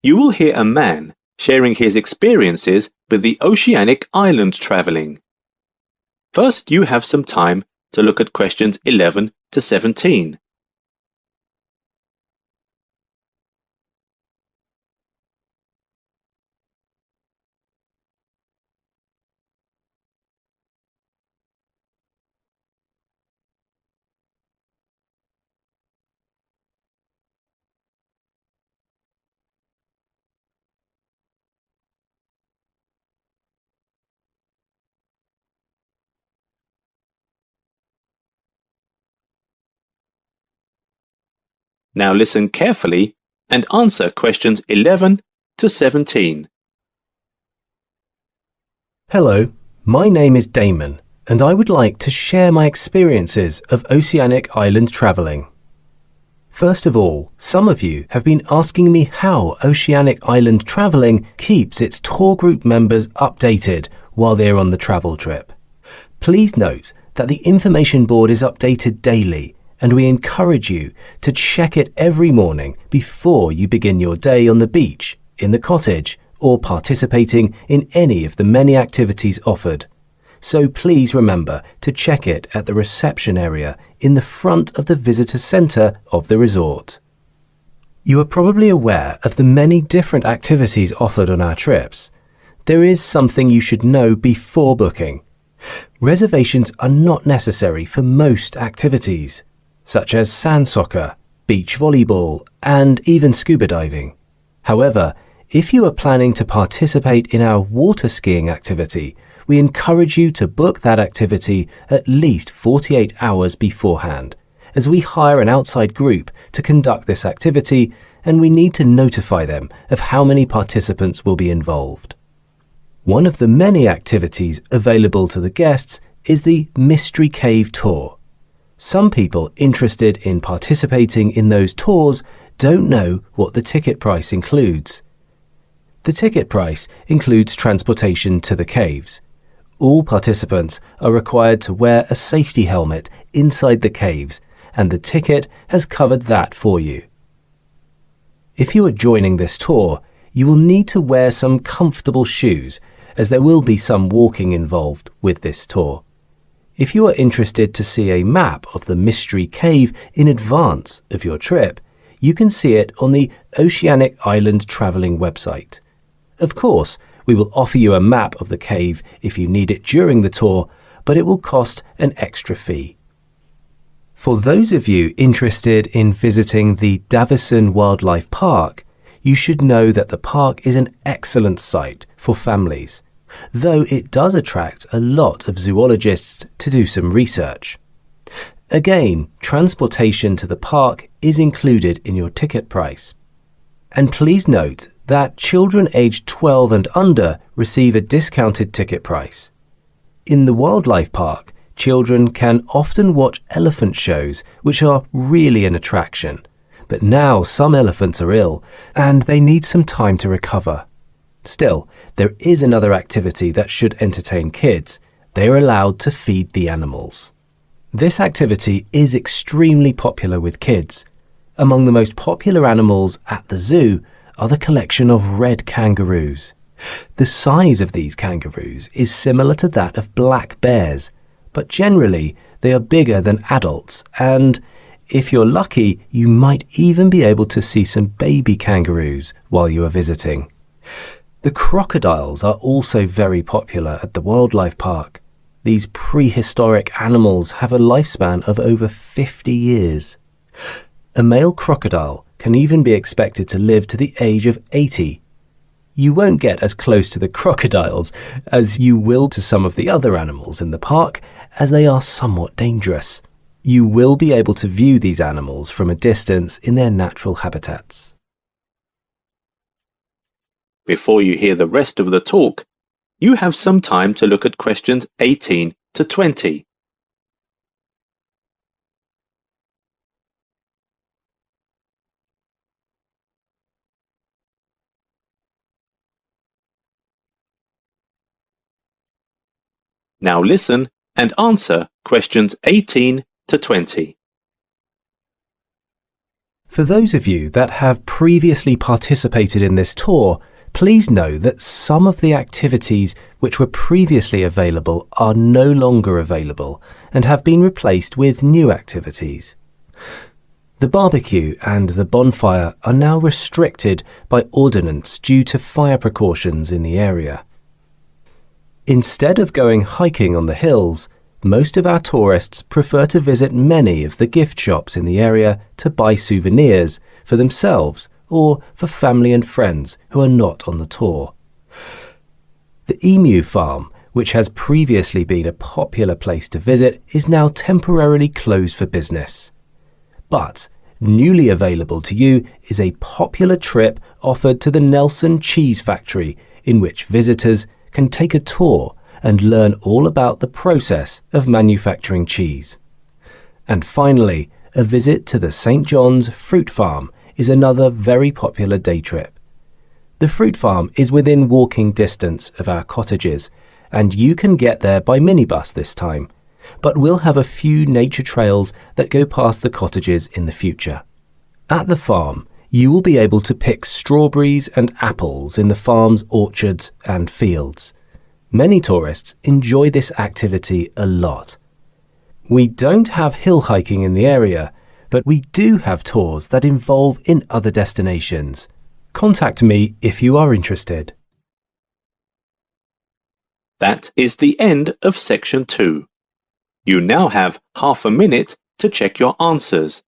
You will hear a man sharing his experiences with the oceanic island travelling. First, you have some time to look at questions 11 to 17. Now listen carefully and answer questions 11 to 17. Hello, my name is Damon, and I would like to share my experiences of oceanic island travelling. First of all, some of you have been asking me how oceanic island travelling keeps its tour group members updated while they're on the travel trip. Please note that the information board is updated daily, and we encourage you to check it every morning before you begin your day on the beach, in the cottage, or participating in any of the many activities offered. So please remember to check it at the reception area in the front of the visitor centre of the resort. You are probably aware of the many different activities offered on our trips. There is something you should know before booking. Reservations are not necessary for most activities, such as sand soccer, beach volleyball, and even scuba diving. However, if you are planning to participate in our water skiing activity, we encourage you to book that activity at least 48 hours beforehand, as we hire an outside group to conduct this activity and we need to notify them of how many participants will be involved. One of the many activities available to the guests is the Mystery Cave Tour. Some people interested in participating in those tours don't know what the ticket price includes. The ticket price includes transportation to the caves. All participants are required to wear a safety helmet inside the caves, and the ticket has covered that for you. If you are joining this tour, you will need to wear some comfortable shoes, as there will be some walking involved with this tour. If you are interested to see a map of the Mystery Cave in advance of your trip, you can see it on the Oceanic Island Travelling website. Of course, we will offer you a map of the cave if you need it during the tour, but it will cost an extra fee. For those of you interested in visiting the Davison Wildlife Park, you should know that the park is an excellent site for families, though it does attract a lot of zoologists to do some research. Again, transportation to the park is included in your ticket price. And please note that children aged 12 and under receive a discounted ticket price. In the wildlife park, children can often watch elephant shows, which are really an attraction. But now some elephants are ill, and they need some time to recover. Still, there is another activity that should entertain kids. They are allowed to feed the animals. This activity is extremely popular with kids. Among the most popular animals at the zoo are the collection of red kangaroos. The size of these kangaroos is similar to that of black bears, but generally they are bigger than adults, and if you're lucky, you might even be able to see some baby kangaroos while you are visiting. The crocodiles are also very popular at the wildlife park. These prehistoric animals have a lifespan of over 50 years. A male crocodile can even be expected to live to the age of 80. You won't get as close to the crocodiles as you will to some of the other animals in the park, as they are somewhat dangerous. You will be able to view these animals from a distance in their natural habitats. Before you hear the rest of the talk, you have some time to look at questions 18 to 20. Now listen and answer questions 18 to 20. For those of you that have previously participated in this tour, please know that some of the activities which were previously available are no longer available and have been replaced with new activities. The barbecue and the bonfire are now restricted by ordinance due to fire precautions in the area. Instead of going hiking on the hills, most of our tourists prefer to visit many of the gift shops in the area to buy souvenirs for themselves or for family and friends who are not on the tour. The emu farm, which has previously been a popular place to visit, is now temporarily closed for business. But newly available to you is a popular trip offered to the Nelson Cheese Factory, in which visitors can take a tour and learn all about the process of manufacturing cheese. And finally, a visit to the St. John's Fruit Farm is another very popular day trip. The fruit farm is within walking distance of our cottages, and you can get there by minibus this time, but we'll have a few nature trails that go past the cottages in the future. At the farm, you will be able to pick strawberries and apples in the farm's orchards and fields. Many tourists enjoy this activity a lot. We don't have hill hiking in the area, but we do have tours that involve in other destinations. Contact me if you are interested. That is the end of section 2. You now have half a minute to check your answers.